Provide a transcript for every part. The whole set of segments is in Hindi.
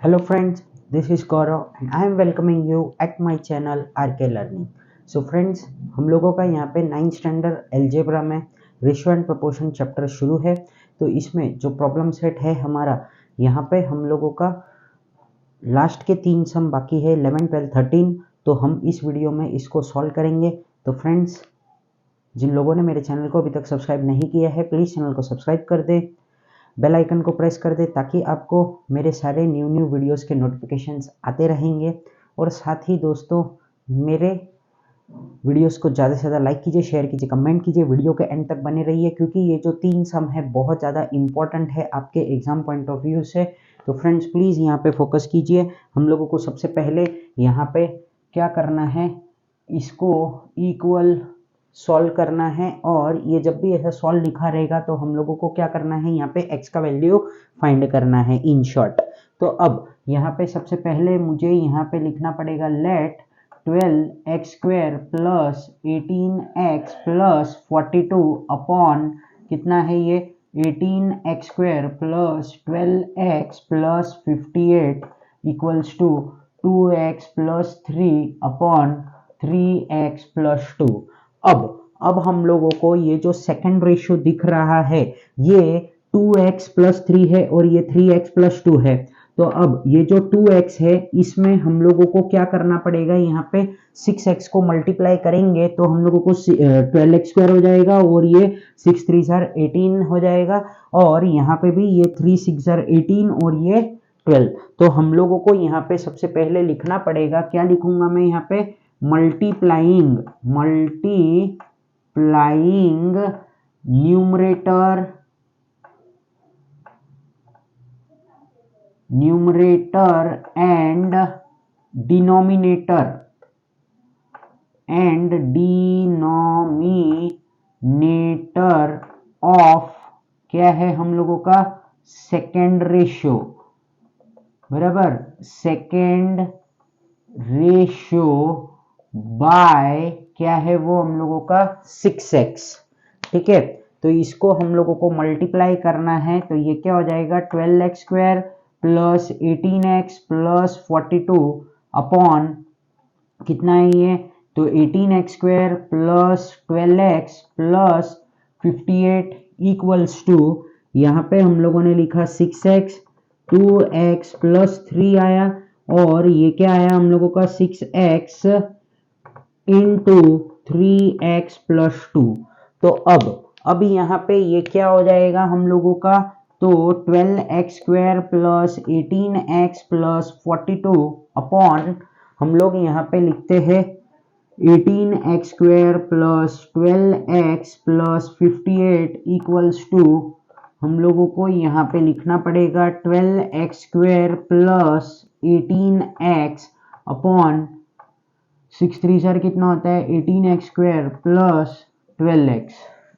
Hello friends, this is Gaurav and I am welcoming you at my channel RK Learning. So friends, हम लोगों का यहाँ पे 9th स्टैंडर्ड एल्जेब्रा में रेशियो एंड प्रोपोर्शन चैप्टर शुरू है। तो इसमें जो प्रॉब्लम सेट है हमारा, यहाँ पे हम लोगों का लास्ट के 3 सम बाकी है 11, 12, 13। तो हम इस वीडियो में इसको सॉल्व करेंगे। तो फ्रेंड्स, जिन लोगों ने मेरे चैनल को अभी तक सब्सक्राइब नहीं किया है, प्लीज़ चैनल को सब्सक्राइब कर दे, बेल आइकन को प्रेस कर दे ताकि आपको मेरे सारे न्यू वीडियोस के नोटिफिकेशंस आते रहेंगे। और साथ ही दोस्तों, मेरे वीडियोस को ज़्यादा से ज़्यादा लाइक कीजिए, शेयर कीजिए, कमेंट कीजिए, वीडियो के एंड तक बने रहिए क्योंकि ये जो 3 सम है बहुत ज़्यादा इंपॉर्टेंट है आपके एग्जाम पॉइंट ऑफ व्यू से। तो फ्रेंड्स प्लीज़ यहाँ पे फोकस कीजिए। हम लोगों को सबसे पहले यहाँ पे क्या करना है, इसको इक्वल सॉल्व करना है। और ये जब भी ऐसा सॉल्व लिखा रहेगा तो हम लोगों को क्या करना है, यहाँ पे x का वैल्यू फाइंड करना है इन शॉर्ट। तो अब यहाँ पे सबसे पहले मुझे यहाँ पे लिखना पड़ेगा let 12x square plus 18x plus 42 upon कितना है ये 18x square plus 12x plus 58 equals to 2x plus 3 upon 3x plus 2। अब हम लोगों को ये जो सेकंड रेशियो दिख रहा है ये 2x प्लस 3 है और ये 3x प्लस 2 है। तो अब ये जो 2x है इसमें हम लोगों को क्या करना पड़ेगा, यहाँ पे 6x को मल्टीप्लाई करेंगे तो हम लोगों को 12x स्क्वायर हो जाएगा और ये 6 3 सर 18 हो जाएगा। और यहाँ पे भी ये 3 6 सर 18 और ये 12। तो हम लोगों को यहाँ पे सबसे पहले लिखना पड़ेगा, क्या लिखूंगा मैं यहाँ पे, multiplying numerator and denominator of क्या है हम लोगों का, सेकेंड रेशियो, बराबर, सेकेंड रेशियो बाय क्या है वो हम लोगों का 6x। ठीक है, तो इसको हम लोगों को मल्टीप्लाई करना है। तो ये क्या हो जाएगा, 12x square plus 18x plus 42 upon कितना है ये, तो 18x square plus 12x plus 58 equals to, यहाँ पे हम लोगों ने लिखा 6x, 2x प्लस 3 आया और ये क्या आया हम लोगों का 6x इंटू 3x प्लस 2। तो अब यहाँ पे ये क्या हो जाएगा हम लोगों का, तो 12x square plus 18x plus 42 upon हम लोग यहाँ पे लिखते हैं 18x square plus 12x plus 58 equals to, हम लोगों को यहाँ पे लिखना पड़ेगा 12x square plus 18x upon 6 3 sir कितना होता है 18x स्क्वायर प्लस 12x।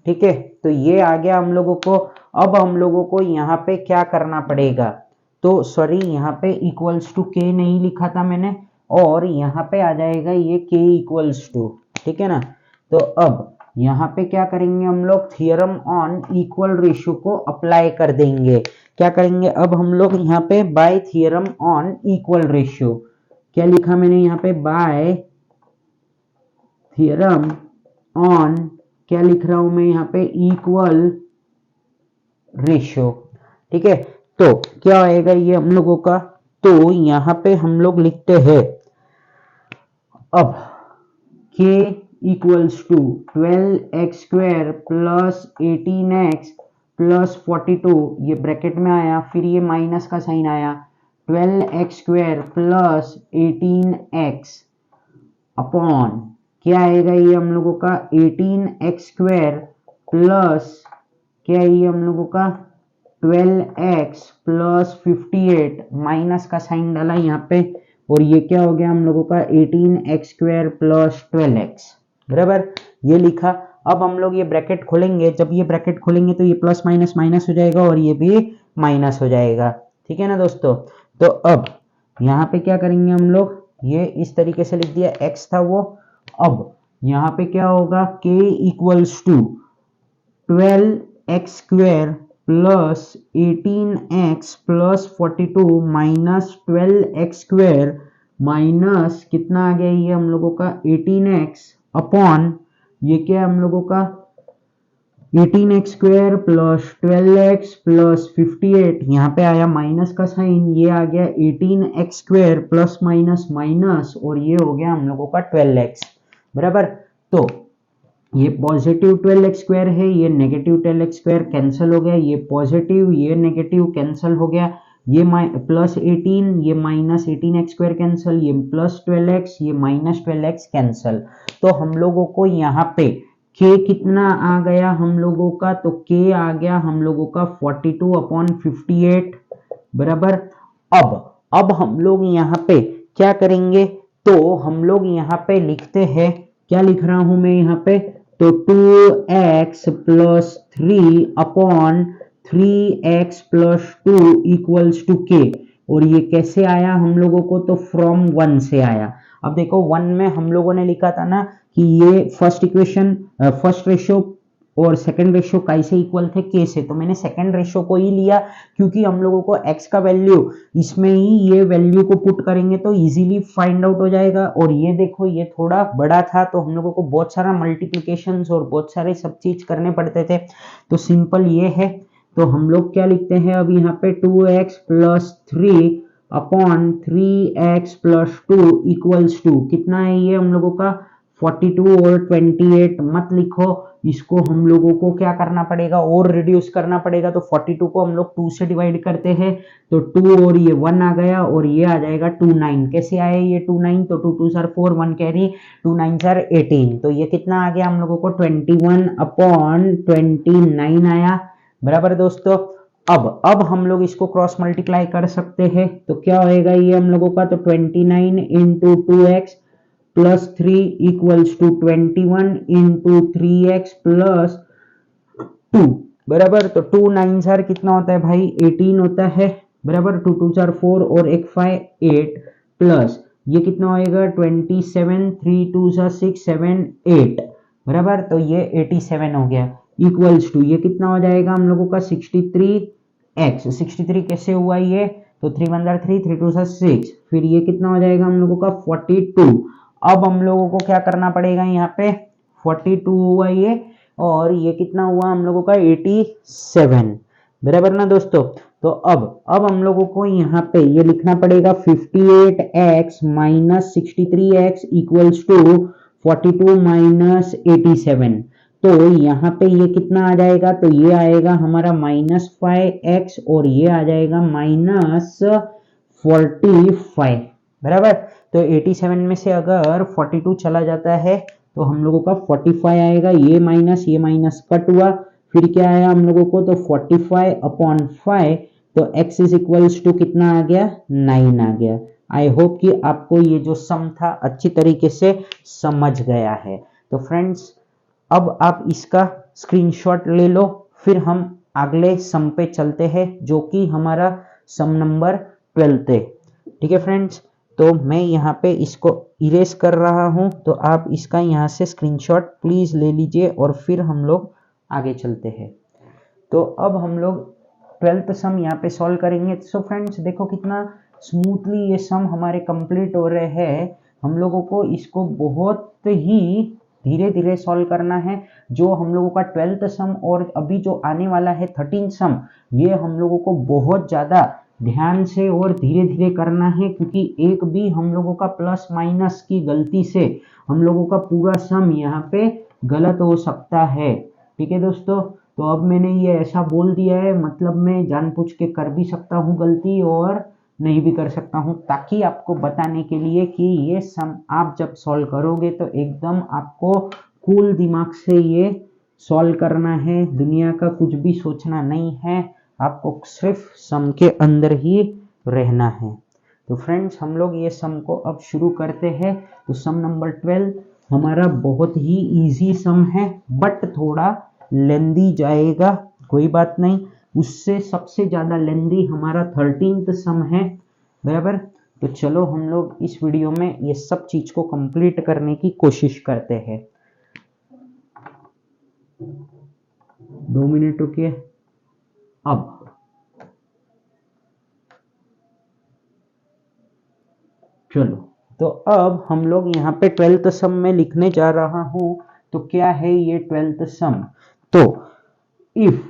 ठीक है, तो ये आ गया हम लोगों को। अब हम लोगों को यहाँ पे क्या करना पड़ेगा, तो सॉरी यहाँ पे इक्वल्स टू के नहीं लिखा था मैंने, और यहाँ पे आ जाएगा ये k इक्वल्स टू, ठीक है ना। तो अब यहाँ पे क्या करेंगे हम लोग, थियरम ऑन इक्वल रेशियो को अप्लाई कर देंगे। क्या करेंगे अब हम लोग यहाँ पे, by theorem on equal ratio, क्या लिखा मैंने यहाँ पे, बाय थियरम ऑन, क्या लिख रहा हूं मैं यहाँ पे, इक्वल रेशियो। ठीक है, तो क्या आएगा ये हम लोगों का, तो यहाँ पे हम लोग लिखते हैं अब k equals to 12x square plus 18x plus 42, ये ब्रैकेट में आया, फिर ये माइनस का साइन आया, 12x square plus 18x upon क्या आएगा ये हम लोगों का 18x स्क्वायर प्लस क्या है ये हम लोगों का 12x प्लस 58, माइनस का साइन डाला यहाँ पे, और ये क्या हो गया हम लोगों का 18x स्क्वायर प्लस 12x, बराबर, ये लिखा। अब हम लोग ये ब्रैकेट खोलेंगे, जब ये ब्रैकेट खोलेंगे तो ये प्लस माइनस माइनस हो जाएगा और ये भी माइनस हो जाएगा। ठीक है ना दोस्तों, तो अब यहाँ पे क्या करेंगे हम लोग, ये इस तरीके से लिख दिया, x था वो। अब यहाँ पे क्या होगा, k equals to 12x square plus 18x plus 42 minus 12x square minus कितना आ गया ये हम लोगों का 18x अपॉन ये क्या है हम लोगों का 18x square plus 12x plus 58, यहाँ पे आया माइनस का साइन, ये आ गया 18x square plus minus minus और ये हो गया हम लोगों का 12x बराबर। तो ये पॉजिटिव 12x स्क्वायर है, ये नेगेटिव 12x स्क्वायर कैंसिल हो गया, ये पॉजिटिव ये नेगेटिव कैंसिल हो गया, ये प्लस 18 ये माइनस 18x स्क्वायर कैंसिल, ये प्लस 12x ये माइनस 12x कैंसिल। तो हम लोगों को यहाँ पे k कितना आ गया हम लोगों का, तो k आ गया हम लोगों का 42 अपॉन 58 बराबर। अब हम लोग यहाँ पे क्या करेंगे, तो हम लोग यहाँ पे लिखते हैं, क्या लिख रहा हूं मैं यहाँ पे, तो 2x plus 3 upon 3x plus 2 equals to k। और ये कैसे आया हम लोगों को, तो फ्रॉम 1 से आया। अब देखो 1 में हम लोगों ने लिखा था ना कि ये फर्स्ट इक्वेशन फर्स्ट रेशियो और सेकंड रेशियो कैसे इक्वल थे, k से, तो मैंने सेकंड रेशियो को ही लिया क्योंकि हम लोगों को x का वैल्यू इसमें ही ये वैल्यू को पुट करेंगे तो इजीली फाइंड आउट हो जाएगा। और ये देखो ये थोड़ा बड़ा था तो हम लोगों को बहुत सारा मल्टीप्लिकेशंस और बहुत सारे सब चीज करने पड़ते थे, तो सिंपल ये है। तो हम लोग क्या लिखते हैं अब यहाँ पे 2x plus 3 upon 3x plus 2 equals to कितना है ये हम लोगों का 42 और 28 मत लिखो, इसको हम लोगों को क्या करना पड़ेगा और रिड्यूस करना पड़ेगा। तो 42 को हम लोग 2 से डिवाइड करते हैं तो 2 और ये 1 आ गया और ये आ जाएगा 29। कैसे आया ये 29, तो 2 2 सर 4 1 कैरी 2 9 सर 18, तो ये कितना आ गया हम लोगों को 21 अपॉन 29 आया बराबर दोस्तों। अब हम लोग इसको क्रॉस मल्टीप्लाई कर सकते हैं तो क्या होएगा ये हम लोगों का, तो 29 into 2x plus 3 equals to 21 into 3x plus 2 बराबर। तो 2 9 सर कितना होता है भाई 18 होता है बराबर, 2 2 4 4 और एक 5 8 प्लस ये कितना होएगा 27 3 2 6 7 8 बराबर, तो ये 87 हो गया इक्वल्स टू ये कितना हो जाएगा हम लोगों का 63x। 63 कैसे हुआ ये, तो 3 1 3 3 2 6, फिर ये कितना हो जाएगा हम लोगों का 42। अब हम लोगों को क्या करना पड़ेगा यहाँ पे 42 हुआ ये और ये कितना हुआ हम लोगों का 87 बराबर ना दोस्तों। तो अब हम लोगों को यहाँ पे ये लिखना पड़ेगा 58x minus 63x equals to 42 minus 87। तो यहाँ पे ये कितना आ जाएगा, तो ये आएगा हमारा माइनस 5x और ये आ जाएगा माइनस 45 बराबर। तो 87 में से अगर 42 चला जाता है तो हम लोगों का 45 आएगा, ये माइनस कट हुआ, फिर क्या आया हम लोगों को, तो 45 अपॉन 5, तो x इज इक्वल्स टू कितना आ गया 9 आ गया। आई होप कि आपको ये जो सम था अच्छी तरीके से समझ गया है। तो फ्रेंड्स अब आप इसका स्क्रीनशॉट ले लो, फिर हम अगले सम पे चलते हैं जो कि हमारा सम नंबर 12 है। ठीक है फ्रेंड्स, तो मैं यहाँ पे इसको इरेज कर रहा हूँ, तो आप इसका यहाँ से स्क्रीनशॉट प्लीज ले लीजिए और फिर हम लोग आगे चलते हैं। तो अब हम लोग 12th सम यहाँ पे सॉल्व करेंगे। सो फ्रेंड्स देखो कितना स्मूथली ये सम हमारे कंप्लीट हो रहे हैं। हम लोगों को इसको बहुत ही धीरे धीरे सॉल्व करना है। जो हम लोगों का 12th सम और अभी जो आने वाला है 13th सम, ये हम लोगों को बहुत ज़्यादा ध्यान से और धीरे धीरे करना है, क्योंकि एक भी हम लोगों का प्लस माइनस की गलती से हम लोगों का पूरा सम यहाँ पे गलत हो सकता है। ठीक है दोस्तों, तो अब मैंने ये ऐसा बोल दिया है, मतलब मैं जानबूझ के कर भी सकता हूँ गलती और नहीं भी कर सकता हूँ, ताकि आपको बताने के लिए कि ये सम आप जब सॉल्व करोगे तो एकदम आपको कूल दिमाग से ये सॉल्व करना है। दुनिया का कुछ भी सोचना नहीं है, आपको सिर्फ सम के अंदर ही रहना है। तो फ्रेंड्स हम लोग ये सम को अब शुरू करते हैं। तो सम नंबर 12 हमारा बहुत ही इजी सम है, बट थोड़ा लेंदी जाएगा, कोई बात नहीं। उससे सबसे ज्यादा लेंदी हमारा 13th सम है बराबर। तो चलो हम लोग इस वीडियो में ये सब चीज को कंप्लीट करने की कोशिश करते हैं। 2 मिनट रुकिए। अब चलो, तो अब हम लोग यहाँ पे 12th सम में लिखने जा रहा हूं। तो क्या है ये 12th सम? तो if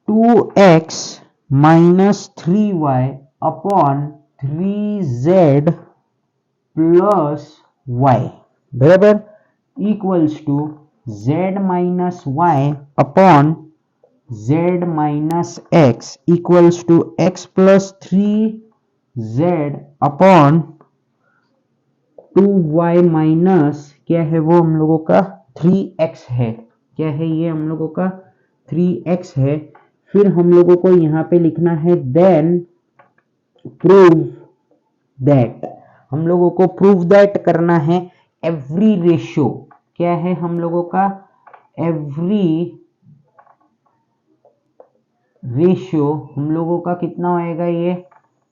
2x minus 3y upon 3z plus y बराबर equals to z minus y upon z minus x equals to x plus 3z upon 2y minus क्या है वो हम लोगों का 3x है। क्या है ये हम लोगों का 3x है। फिर हम लोगों को यहाँ पे लिखना है देन प्रूव दैट। हम लोगों को प्रूव दैट करना है एवरी रेशियो। क्या है हम लोगों का एवरी रेशियो हम लोगों का कितना होएगा ये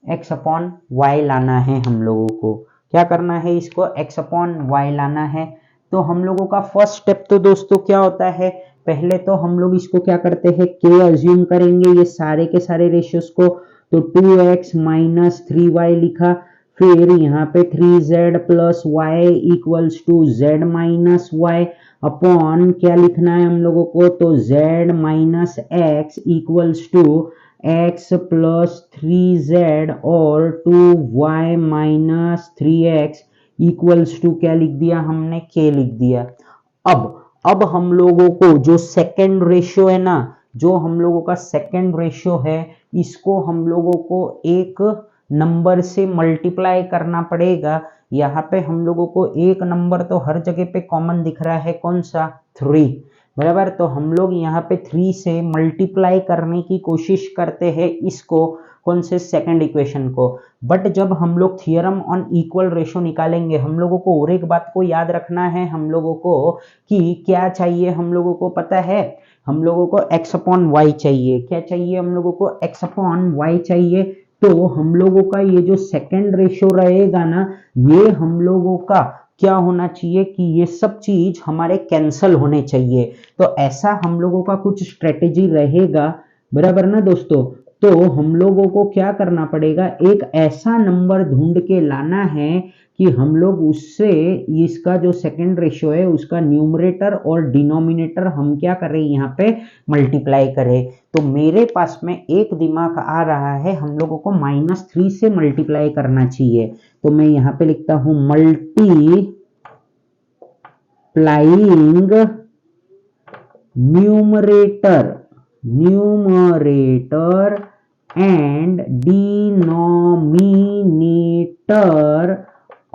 x अपॉन वाई लाना है। हम लोगों को क्या करना है इसको x अपॉन वाई लाना है। तो हम लोगों का फर्स्ट स्टेप तो दोस्तों क्या होता है, पहले तो हम लोग इसको क्या करते हैं k अज्यूम करेंगे ये सारे के सारे रेशियोज को। तो 2x माइनस 3y लिखा, फिर यहाँ पे 3z plus y equals to z minus y upon क्या लिखना है हम लोगों को, तो z minus x equals to x plus 3z और 2y minus 3x equals to क्या लिख दिया हमने, k लिख दिया। अब हम लोगों को जो सेकेंड रेशियो है ना, जो हम लोगों का सेकेंड रेशियो है, इसको हम लोगों को एक नंबर से मल्टीप्लाई करना पड़ेगा। यहाँ पे हम लोगों को एक नंबर तो हर जगह पे कॉमन दिख रहा है, कौन सा 3 बराबर। तो हम लोग यहाँ पे 3 से मल्टीप्लाई करने की कोशिश करते हैं इसको, कौन से सेकंड इक्वेशन को। बट जब हम लोग थियरम ऑन इक्वल रेशियो निकालेंगे, हम लोगों को और एक बात को याद रखना है हम लोगों को कि क्या चाहिए हम लोगों को पता है, हम लोगों को x अपॉन वाई चाहिए। क्या चाहिए हम लोगों को x अपॉन वाई चाहिए। तो हम लोगों का ये जो सेकंड रेशियो रहेगा ना, ये हम लोगों का क्या होना चाहिए कि ये सब चीज हमारे कैंसल होने चाहिए। तो ऐसा हम लोगों का कुछ स्ट्रेटेजी रहेगा बराबर ना दोस्तों। तो हम लोगों को क्या करना पड़ेगा, एक ऐसा नंबर ढूंढ के लाना है कि हम लोग उससे इसका जो सेकंड रेशियो है उसका न्यूमरेटर और डिनोमिनेटर हम क्या करें यहाँ पे मल्टीप्लाई करें। तो मेरे पास में एक दिमाग आ रहा है, हम लोगों को -3 से मल्टीप्लाई करना चाहिए। तो मैं यहाँ पे लिखता हूं multiplying numerator and denominator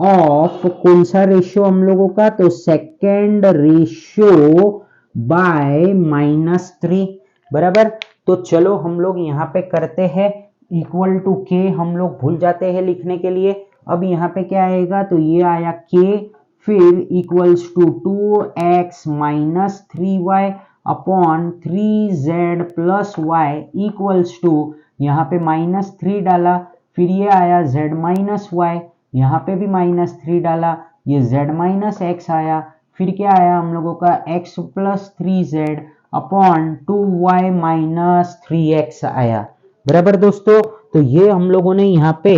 of कौन सा रेशियो हम लोगों का, तो सेकेंड रेशियो बाय -3 बराबर। तो चलो हम लोग यहाँ पे करते हैं इक्वल टू k, हम लोग भूल जाते हैं लिखने के लिए। अब यहाँ पे क्या आएगा, तो ये आया k, फिर equals to 2x minus 3y upon 3z plus y equals to, यहाँ पे -3 डाला, फिर ये आया z माइनस वाई, यहाँ पे भी -3 डाला, ये z माइनस एक्स आया, फिर क्या आया हम लोगों का x plus 3z upon 2y minus 3x आया बराबर दोस्तों। तो ये हम लोगों ने यहाँ पे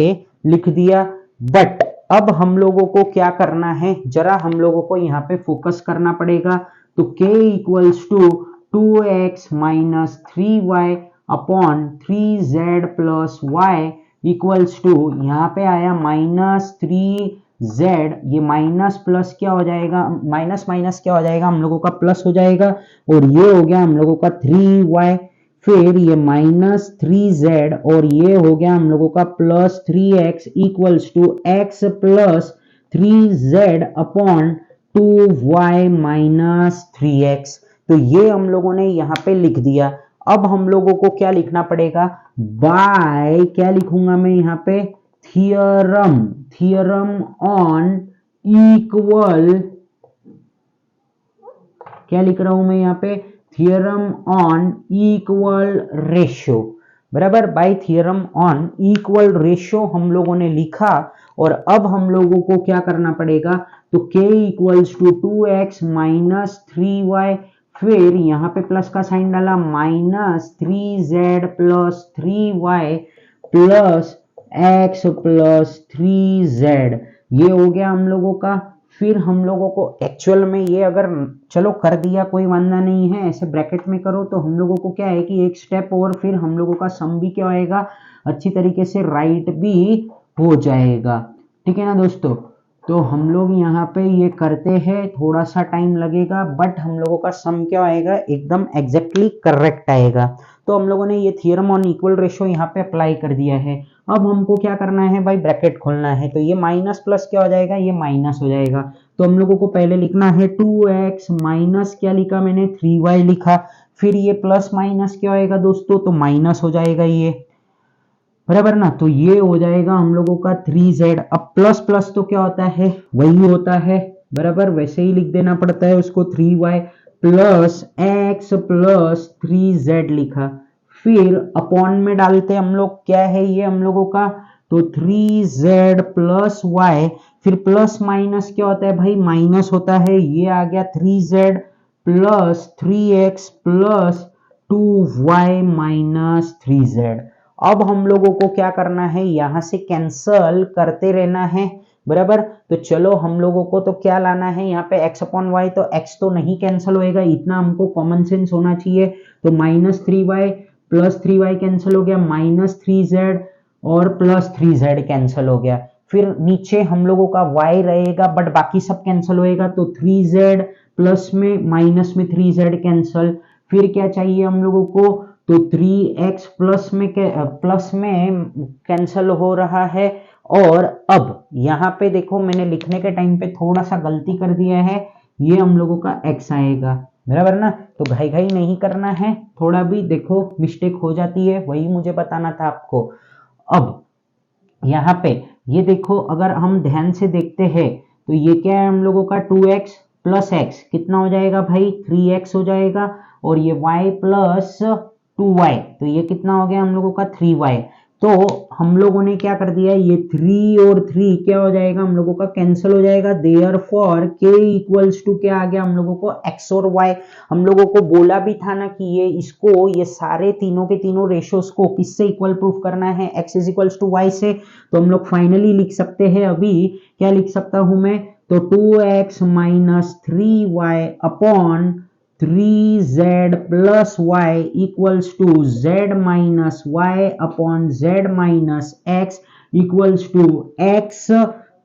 लिख दिया। बट अब हम लोगों को क्या करना है, जरा हम लोगों को यहाँ पे फोकस करना पड़ेगा। तो k equals to 2x minus 3y upon 3z plus y equals to, यहाँ पे आया -3z, ये माइनस प्लस क्या हो जाएगा, माइनस माइनस क्या हो जाएगा हम लोगों का प्लस हो जाएगा, और ये हो गया हम लोगों का 3y, फिर ये -3z और ये हो गया हम लोगों का +3x equals to x plus 3z upon 2y minus 3x। तो ये हम लोगों ने यहाँ पे लिख दिया। अब हम लोगों को क्या लिखना पड़ेगा, बाय क्या लिखूंगा मैं यहाँ पे, थियरम ऑन इक्वल, क्या लिख रहा हूं मैं यहाँ पे, थियरम ऑन इक्वल रेशियो बराबर। By theorem on equal ratio हम लोगों ने लिखा। और अब हम लोगों को क्या करना पड़ेगा, तो k equals to 2x minus 3y, फिर यहाँ पे प्लस का साइन डाला, -3z plus 3y plus x plus 3z, ये हो गया हम लोगों का। फिर हम लोगों को एक्चुअल में ये अगर चलो कर दिया कोई वांदा नहीं है, ऐसे ब्रैकेट में करो तो हम लोगों को क्या है कि एक स्टेप और फिर हम लोगों का सम भी क्या होएगा, अच्छी तरीके से राइट भी हो जाएगा। ठीक है ना दोस्तों। तो हम लोग यहाँ पे ये करते हैं, थोड़ा सा टाइम लगेगा बट हम लोगों का सम क्या आएगा, एकदम एग्जैक्टली करेक्ट आएगा। तो हम लोगों ने ये थियरम ऑन इक्वल रेशियो यहाँ पे अप्लाई कर दिया है। अब हमको क्या करना है भाई, ब्रैकेट खोलना है। तो ये माइनस प्लस क्या हो जाएगा, ये माइनस हो जाएगा। तो हम लोगों को पहले लिखना है 2x माइनस क्या लिखा मैंने, 3y लिखा। फिर ये प्लस माइनस क्या होएगा दोस्तों, तो माइनस हो जाएगा ये, बराबर ना। तो ये हो जाएगा हम लोगों का 3z। अब प्लस प्लस तो क्या होता है, वही होता है, बराबर, वैसे ही लिख देना पड़ता है उसको। 3y plus x plus 3z लिखा। फिर अपॉन में डालते हम लोग, क्या है ये हम लोगों का, तो 3z प्लस y। फिर प्लस माइनस क्या होता है भाई, माइनस होता है। ये आ गया 3z plus 3x plus 2y minus 3z। अब हम लोगों को क्या करना है, यहां से कैंसल करते रहना है, बराबर। तो चलो हम लोगों को तो क्या लाना है यहाँ पे, x अपॉन वाई। तो x तो नहीं कैंसिल होएगा, इतना हमको कॉमन सेंस होना चाहिए। तो -3y प्लस 3y कैंसिल हो गया, -3z और प्लस 3z कैंसिल हो गया। फिर नीचे हम लोगों का y रहेगा बट बाकी सब कैंसिल होएगा। तो 3z प्लस में माइनस में 3z कैंसिल। फिर क्या चाहिए हम लोगों को, तो 3x प्लस में कैंसिल हो रहा है। और अब यहाँ पे देखो मैंने लिखने के टाइम पे थोड़ा सा गलती कर दिया है, ये हम लोगों का x आएगा, बराबर ना। तो घाई घाई नहीं करना है, थोड़ा भी देखो मिस्टेक हो जाती है, वही मुझे बताना था आपको। अब यहाँ पे ये देखो, अगर हम ध्यान से देखते हैं तो ये क्या है हम लोगों का, 2x प्लस x कितना हो जाएगा भाई, 3x हो जाएगा। और ये y प्लस 2y, तो ये कितना हो गया हम लोगों का, 3y। तो हम लोगों ने क्या कर दिया, ये 3 और 3 क्या हो जाएगा हम लोगों का, कैंसिल हो जाएगा। देयरफॉर k इक्वल्स टू क्या आ गया हम लोगों को, x और y। हम लोगों को बोला भी था ना कि ये इसको, ये सारे तीनों के तीनों रेशियोज को किससे इक्वल प्रूफ करना है, x is equals to y से। तो हम लोग फाइनली लिख सकते हैं, अभी क्या लिख सकता हूं मैं, तो 2x minus 3y upon 3z plus y equals to z minus y upon z minus x equals to x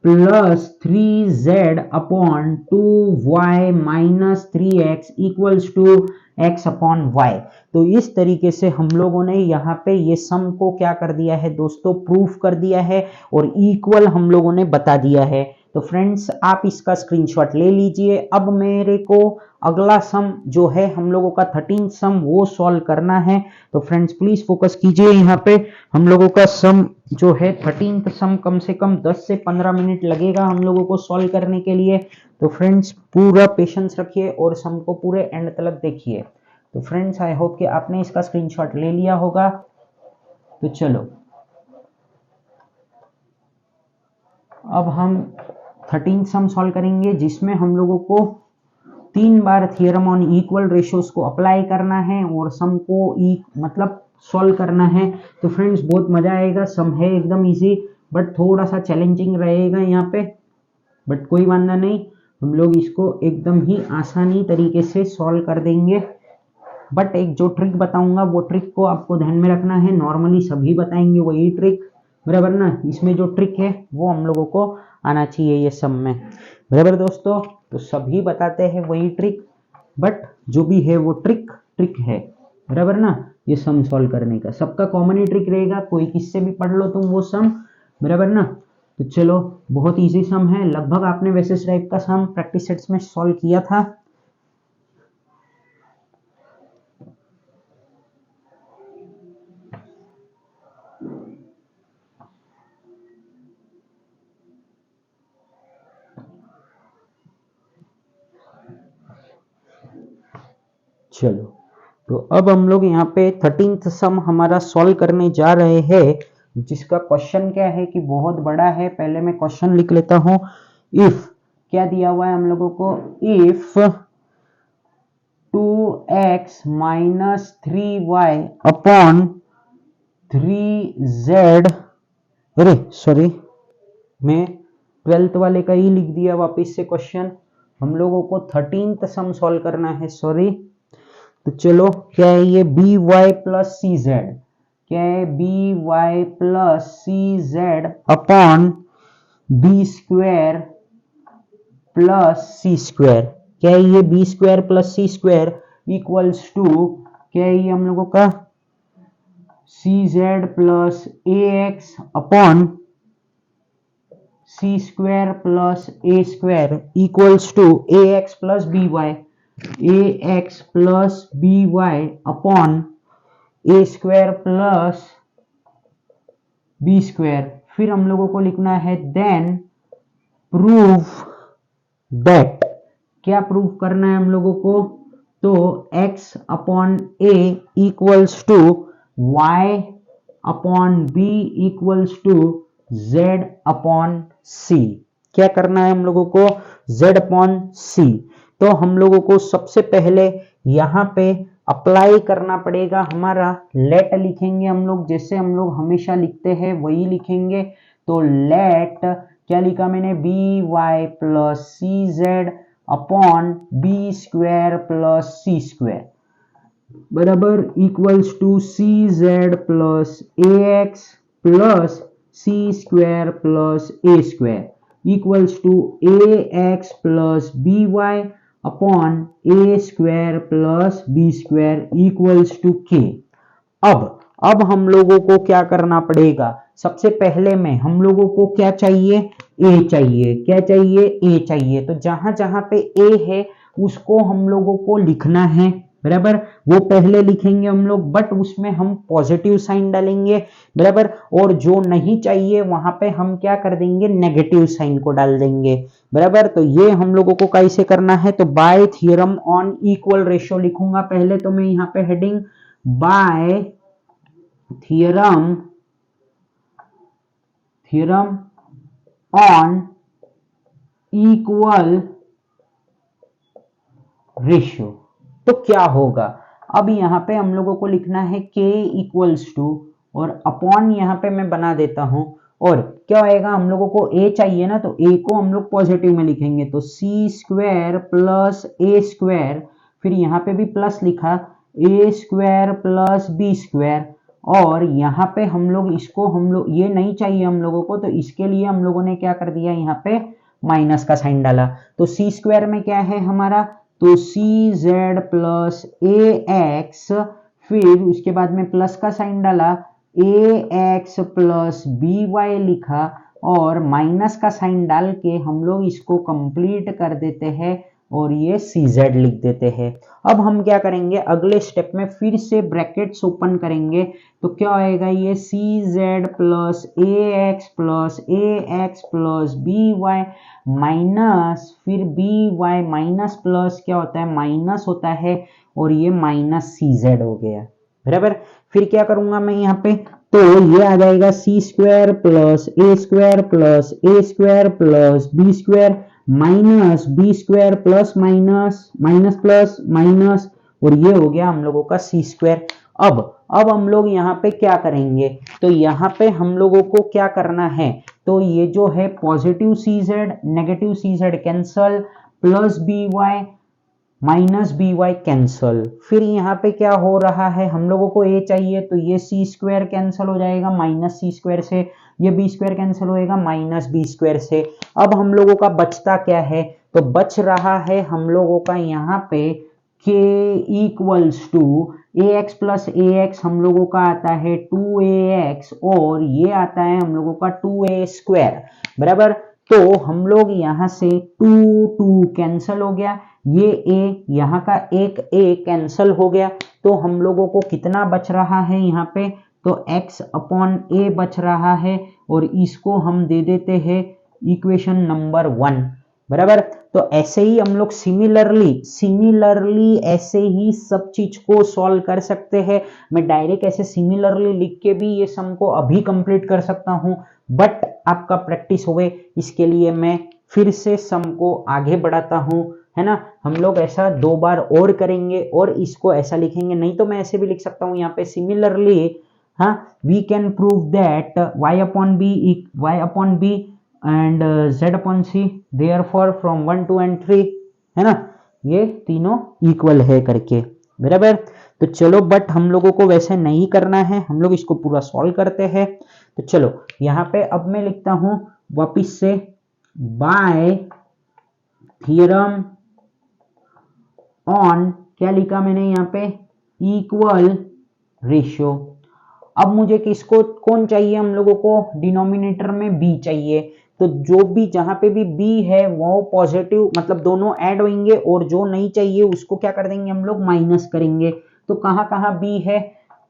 plus 3z upon 2y minus 3x equals to x upon y। तो इस तरीके से हम लोगों ने यहाँ पे ये सम को क्या कर दिया है दोस्तों, प्रूफ कर दिया है और इक्वल हम लोगों ने बता दिया है। तो फ्रेंड्स आप इसका स्क्रीनशॉट ले लीजिए। अब मेरे को अगला सम जो है हम लोगों का 13 सम वो सॉल्व करना है। तो फ्रेंड्स प्लीज फोकस कीजिए, यहाँ पे हम लोगों का सम जो है 13th सम कम से कम 10 से 15 मिनट लगेगा हम लोगों को सॉल्व करने के लिए। तो फ्रेंड्स पूरा पेशेंस रखिए और सम को पूरे एंड तक देखिए। तो फ्रेंड्स आई होप कि आपने इसका स्क्रीनशॉट ले लिया होगा। तो चलो अब हम 13 सम सॉल्व करेंगे, जिसमें हम लोगों को 3 बार थियरम ऑन इक्वल रेशियोज को अप्लाई करना है और सम को मतलब सॉल्व करना है। तो फ्रेंड्स बहुत मजा आएगा, सम है एकदम इजी बट थोड़ा सा चैलेंजिंग रहेगा यहाँ पे, बट कोई वांदा नहीं, हम लोग इसको एकदम ही आसानी तरीके से सॉल्व कर देंगे। बट एक जो ट्रिक बताऊंगा वो ट्रिक को आपको ध्यान में रखना है, नॉर्मली सभी बताएंगे वही ट्रिक, बराबर ना। इसमें जो ट्रिक है वो हम लोगों को आना चाहिए ये सब में, बराबर दोस्तों। तो सभी बताते हैं वही ट्रिक, बट जो भी है वो ट्रिक है, बराबर ना। ये सम सॉल्व करने का सबका कॉमन ही ट्रिक रहेगा, कोई किससे भी पढ़ लो तुम वो सम, बराबर ना। तो चलो बहुत इजी सम है, लगभग आपने वैसे इस टाइप का सम प्रैक्टिस सेट्स में सॉल्व किया था। चलो तो अब हम लोग यहाँ पे 13th सम हमारा सॉल्व करने जा रहे हैं, जिसका क्वेश्चन क्या है कि बहुत बड़ा है। पहले मैं क्वेश्चन लिख लेता हूँ। इफ क्या दिया हुआ है हम लोगों को, if 2x minus 3y upon 3z, अरे सॉरी मैं 12th वाले का ही लिख दिया वापस से क्वेश्चन। हम लोगों को 13th सम सॉल्व करना है, सॉरी। तो चलो क्या है ये बी वाई प्लस सी जेड, क्या है बी वाई प्लस सी Z upon B square plus C square, क्या है ये B square plus C square equals to क्या है ये हम लोगों का C Z plus A X upon C square plus A square equals to A x plus B Y, A x plus B Y upon A square plus B square. फिर हम लोगों को लिखना है देन प्रूव दैट, क्या प्रूव करना है हम लोगों को, तो x upon A equals to y upon B equals to z upon C. क्या करना है हम लोगों को, z अपॉन सी। तो हम लोगों को सबसे पहले यहाँ पे अप्लाई करना पड़ेगा हमारा लेट, लिखेंगे हम लोग जैसे हम लोग हमेशा लिखते हैं वही लिखेंगे। तो लेट क्या लिखा मैंने, बी वाई प्लस सी Z upon B square plus C square बराबर equals to C Z plus A x plus C square plus A square equals to A x plus B Y upon A square plus B square equals to K. अब हम लोगों को क्या करना पड़ेगा, सबसे पहले में हम लोगों को क्या चाहिए, ए चाहिए, क्या चाहिए, ए चाहिए। तो जहां जहां पे ए है उसको हम लोगों को लिखना है बराबर, वो पहले लिखेंगे हम लोग, बट उसमें हम पॉजिटिव साइन डालेंगे बराबर, और जो नहीं चाहिए वहां पे हम क्या कर देंगे, नेगेटिव साइन को डाल देंगे बराबर। तो ये हम लोगों को कैसे करना है, तो bye theorem on equal ratio लिखूंगा पहले, तो मैं यहाँ पे heading bye theorem on equal ratio. तो क्या होगा, अब यहां पे हम लोगों को लिखना है k इक्वल्स टू, और अपॉन यहां पे मैं बना देता हूं, और क्या होएगा, हम लोगों को a चाहिए ना, तो a को हम लोग पॉजिटिव में लिखेंगे, तो सी स्क्वायर प्लस ए स्क्वायर, फिर यहाँ पे भी प्लस लिखा, ए स्क्वायर प्लस बी स्क्वायर, और यहाँ पे हम लोग इसको ये नहीं चाहिए हम लोगों को, तो इसके लिए हम लोगों ने क्या कर दिया, यहाँ पे माइनस का साइन डाला। तो सी स्क्वायर में क्या है हमारा, तो सी जेड प्लस ए एक्स, फिर उसके बाद में प्लस का साइन डाला, ए एक्स प्लस बी वाई लिखा, और माइनस का साइन डाल के हम लोग इसको कंप्लीट कर देते हैं और ये सी जेड लिख देते हैं। अब हम क्या करेंगे, अगले स्टेप में फिर से ब्रैकेट्स ओपन करेंगे, तो क्या होएगा, ये सी जेड प्लस ए x plus B Y minus, फिर बी वाई माइनस प्लस क्या होता है, माइनस होता है, और ये माइनस सी जेड हो गया बराबर। फिर क्या करूंगा मैं यहाँ पे, तो ये आ जाएगा C square plus A square plus A square plus B square minus B square plus minus minus plus minus, और ये हो गया हम लोगों का सी स्क्वायर। अब हम लोग यहाँ पे क्या करेंगे, तो यहाँ पे हम लोगों को क्या करना है, तो ये जो है positive C Z negative C Z cancel, plus B Y minus B Y cancel. फिर यहाँ पे क्या हो रहा है, हम लोगों को ए चाहिए, तो ये सी स्क्वायर कैंसल हो जाएगा माइनस सी स्क्वायर से, ये बी स्क्वायर कैंसिल होएगा माइनस बी स्क्वायर से। अब हम लोगों का बचता क्या है, तो बच रहा है हम लोगों का यहाँ पे k equals to A x plus A x, हम लोगों का आता है 2ax, और ये आता है हम लोगों का 2a स्क्वायर बराबर। तो हम लोग यहाँ से 2 कैंसिल हो गया, ये a यहाँ का एक a कैंसिल हो गया, तो हम लोगों को कितना बच रहा है यहाँ पे, तो x अपॉन a बच रहा है, और इसको हम दे देते हैं इक्वेशन नंबर 1 बराबर। तो ऐसे ही हम लोग सिमिलरली ऐसे ही सब चीज को सॉल्व कर सकते हैं। मैं डायरेक्ट ऐसे सिमिलरली लिख के भी ये सम को अभी कंप्लीट कर सकता हूं, बट आपका प्रैक्टिस होवे इसके लिए मैं फिर से सम को आगे बढ़ाता हूं। है ना। हम लोग ऐसा 2 बार और करेंगे और इसको ऐसा लिखेंगे, नहीं तो मैं ऐसे भी लिख सकता हूँ यहाँ पे सिमिलरली, हाँ, we can prove that y upon b and z upon c therefore from 1 2 and 3, है ना, ये तीनों इक्वल है करके, बराबर। तो चलो, बट हम लोगों को वैसे नहीं करना है, हम लोग इसको पूरा सॉल्व करते हैं। तो चलो यहाँ पे अब मैं लिखता हूं वापिस से, बाय थियरम ऑन, क्या लिखा मैंने यहाँ पे, इक्वल रेशियो। अब मुझे किसको कौन चाहिए, हम लोगों को डिनोमिनेटर में b चाहिए। तो जो भी जहां पे भी b है वो पॉजिटिव, मतलब दोनों ऐड होंगे, और जो नहीं चाहिए उसको क्या कर देंगे हम लोग, माइनस करेंगे। तो कहाँ कहाँ b है,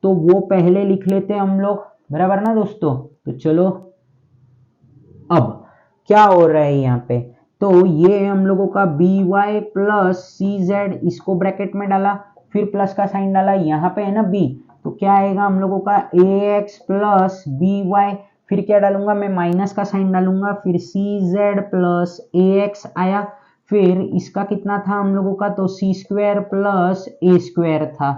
तो वो पहले लिख लेते हैं हम लोग, बराबर ना दोस्तों। तो चलो अब क्या हो रहा है यहाँ पे, तो ये हम लोगों का बी वाई प्लस सी जेड, इसको ब्रैकेट में डाला, फिर प्लस का साइन डाला, यहाँ पे है ना b, तो क्या आएगा हम लोगों का ए एक्स प्लस बी वाई, फिर क्या डालूंगा मैं, माइनस का साइन डालूंगा, फिर सी जेड प्लस ए एक्स आया, फिर इसका कितना था हम लोगों का, तो सी स्क्वायर प्लस ए स्क्वायर था,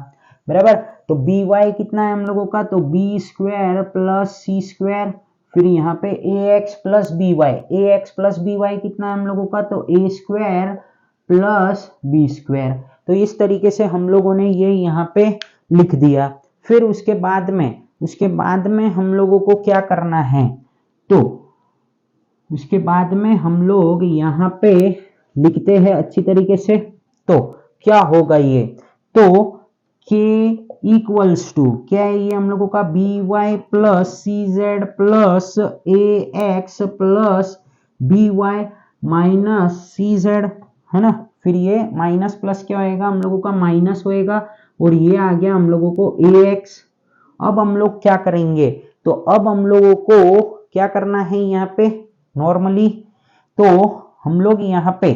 बराबर। तो बी वाई कितना है हम लोगों का, तो B square plus C square, फिर यहाँ पे ए x plus B Y, A x plus B Y कितना है हम लोगों का, तो ए स्क्वायर प्लस बी स्क्वायर। तो इस तरीके से हम लोगों ने ये यहाँ पे लिख दिया। फिर उसके बाद में हम लोगों को क्या करना है, तो उसके बाद में हम लोग यहाँ पे लिखते हैं अच्छी तरीके से, तो क्या होगा ये, तो k इक्वल्स टू, क्या है ये हम लोगों का, बी वाई प्लस सी जेड प्लस ए x plus B Y minus C Z, है ना। फिर ये माइनस प्लस क्या होएगा हम लोगों का, माइनस होएगा, और ये आ गया हम लोगों को ए एक्स। अब हम लोग क्या करेंगे, तो अब हम लोगों को क्या करना है यहाँ पे नॉर्मली, तो हम लोग यहाँ पे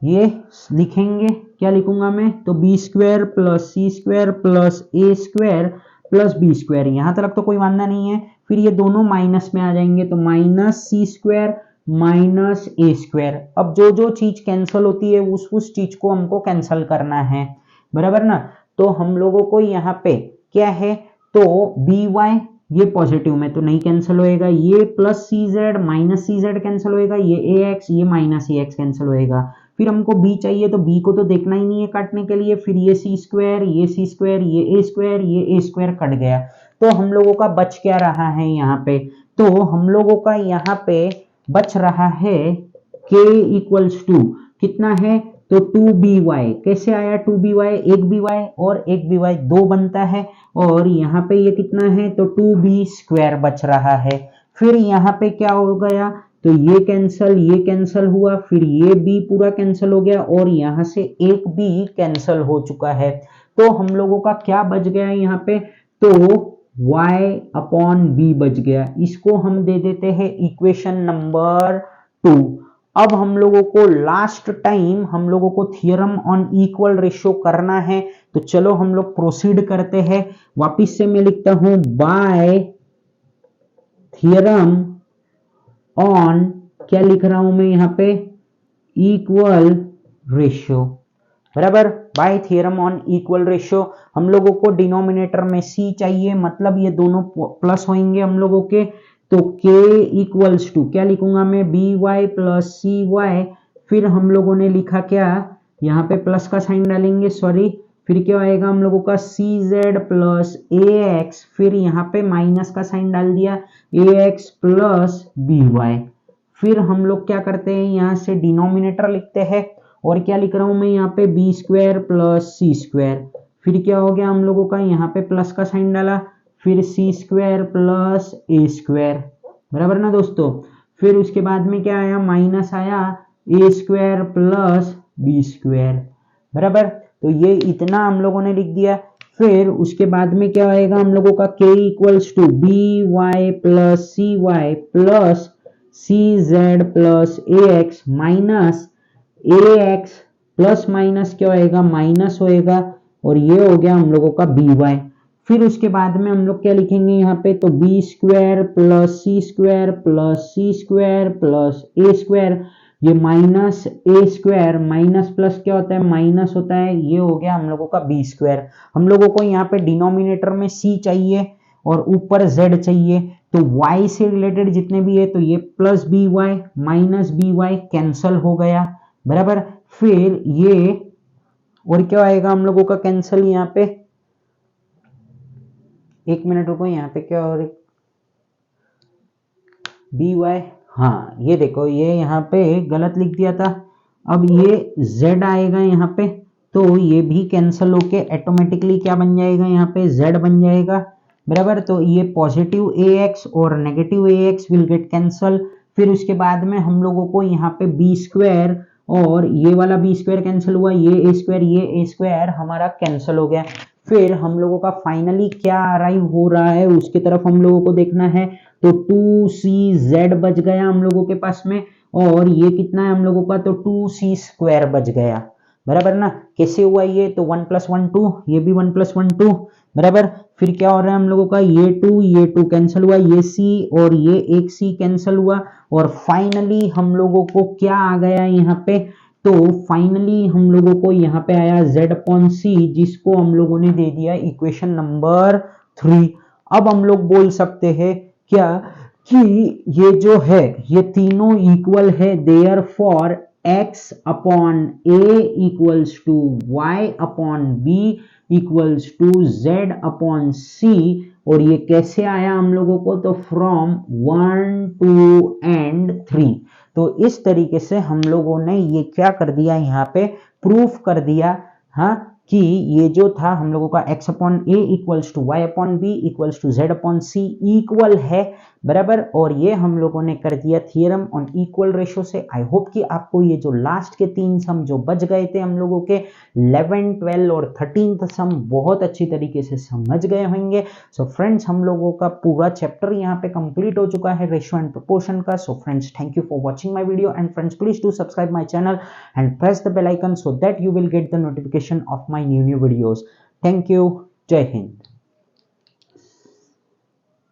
ये लिखेंगे, क्या लिखूंगा मैं, तो B square plus C square plus A square plus B square, यहां तक तो कोई वांदा नहीं है। फिर ये दोनों माइनस में आ जाएंगे, तो माइनस सी स्क्वायर माइनस ए स्क्वायर। अब जो जो चीज कैंसिल होती है उस चीज को हमको कैंसिल करना है, बराबर ना। तो हम लोगों को यहाँ पे क्या है, तो बी वाई ये पॉजिटिव में तो नहीं कैंसिल होएगा, ये प्लस सी Z minus C Z cancel होएगा, ये ए एक्स ये माइनस ए एक्स कैंसिल होएगा। फिर हमको b चाहिए, तो b को तो देखना ही नहीं है काटने के लिए, फिर ये सी स्क्वायर ये सी स्क्वायर ये ए स्क्वायर ये ए स्क्वायर कट गया। तो हम लोगों का बच क्या रहा है यहाँ पे, तो हम लोगों का यहाँ पे बच रहा है k इक्वल्स टू कितना है, तो 2by, कैसे आया 2by, एक by और एक by 2 बनता है, और यहाँ पे ये कितना है, तो 2b स्क्वायर बच रहा है। फिर यहाँ पे क्या हो गया, तो ये कैंसल हुआ, फिर ये b पूरा कैंसल हो गया, और यहाँ से एक b कैंसल हो चुका है। तो हम लोगों का क्या बच गया है यहाँ पे, तो y अपॉन b बच गया। इसको हम दे देते हैं इक्वेशन नंबर 2। अब हम लोगों को लास्ट टाइम हम लोगों को थियरम ऑन इक्वल रेशियो करना है, तो चलो हम लोग प्रोसीड करते हैं। वापिस से मैं लिखता हूं, बाय थियरम ऑन, क्या लिख रहा हूं मैं यहाँ पे, इक्वल रेशियो, बराबर। By theorem on equal ratio हम लोगों को डिनोमिनेटर में c चाहिए, मतलब ये दोनों प्लस होंगे हम लोगों के। तो k इक्वल्स टू, क्या लिखूंगा मैं, B Y plus c Y, फिर हम लोगों ने लिखा क्या, यहाँ पे प्लस का साइन डालेंगे, सॉरी, फिर क्या आएगा हम लोगों का सी जेड प्लस ए एक्स, फिर यहाँ पे माइनस का साइन डाल दिया, ए एक्स प्लस बी वाई। फिर हम लोग क्या करते हैं, यहाँ से डिनोमिनेटर लिखते हैं, और क्या लिख रहा हूं मैं यहाँ पे, B square plus C square, फिर क्या हो गया हम लोगों का, यहाँ पे प्लस का साइन डाला, फिर सी स्क्वायर प्लस ए स्क्वायर, बराबर ना दोस्तों। फिर उसके बाद में क्या आया, माइनस आया, ए स्क्वायर प्लस बी स्क्वायर, बराबर। तो ये इतना हम लोगों ने लिख दिया। फिर उसके बाद में क्या आएगा हम लोगों का, k equals to b Y plus c y plus C Z plus A x minus a x, plus minus क्या होएगा, माइनस होएगा, और ये हो गया हम लोगों का बी वाई। फिर उसके बाद में हम लोग क्या लिखेंगे यहाँ पे, तो B square plus C square plus C square plus A square, ये माइनस ए स्क्वायर माइनस प्लस क्या होता है, माइनस होता है, ये हो गया हम लोगों का बी स्क्वायर। हम लोगों को यहाँ पे डिनोमिनेटर में सी चाहिए और ऊपर जेड चाहिए, तो y से रिलेटेड जितने भी है तो ये plus B Y minus B Y cancel हो गया, बराबर। फिर ये और क्या आएगा हम लोगों का कैंसल यहाँ पे, एक मिनट रुको, यहाँ पे क्या हो रही, बी वाई, हाँ ये देखो ये यहाँ पे गलत लिख दिया था। अब ये z आएगा यहाँ पे, तो ये भी कैंसल होके ऑटोमेटिकली क्या बन जाएगा, यहाँ पे z बन जाएगा, बराबर। तो ये पॉजिटिव ax और negative ax will get cancel. फिर उसके बाद में हम लोगों को यहाँ पे बी स्क्वायर और ये वाला बी स्क्वायर कैंसिल हुआ, ये ए स्क्वायर हमारा कैंसिल हो गया। फिर हम लोगों का फाइनली क्या अराइव हो रहा है उसकी तरफ हम लोगों को देखना है, तो 2cz बच गया हम लोगों के पास में, और ये कितना है हम लोगों का, तो 2c स्क्वायर बच गया, बराबर ना। कैसे हुआ ये, तो 1 + 1 2, ये भी 1 + 1 2, बराबर। फिर क्या हो रहा है हम लोगों का, ये 2 कैंसिल हुआ, ये c और ये एक c कैंसिल हुआ, और फाइनली हम लोगों को क्या आ गया यहाँ पे, तो फाइनली हम लोगों को यहाँ पे आया z/c, जिसको हम लोगों ने दे दिया इक्वेशन नंबर 3। अब हम लोग बोल सकते हैं क्या कि ये जो है ये तीनों इक्वल है, therefore x/a equals to y/b equals to z/c। और ये कैसे आया हम लोगों को, तो फ्रॉम 1 2 एंड 3। तो इस तरीके से हम लोगों ने ये क्या कर दिया, यहाँ पे प्रूफ कर दिया, हाँ, कि ये जो था हम लोगों का x/a equals to y/b equals to z/c equal है, बराबर। और ये हम लोगों ने कर दिया थियरम ऑन इक्वल रेशो से। आई होप कि आपको ये जो लास्ट के 3 सम जो बच गए थे हम लोगों के 11 12 और 13th सम बहुत अच्छी तरीके से समझ गए होंगे। सो फ्रेंड्स हम लोगों का पूरा चैप्टर यहाँ पे कंप्लीट हो चुका है रेशियो एंड प्रोपोर्शन का। So friends thank you for watching my video, and friends please do subscribe my channel and press the bell icon so that you will get the notification of my new videos. Thank you. Jai Hind.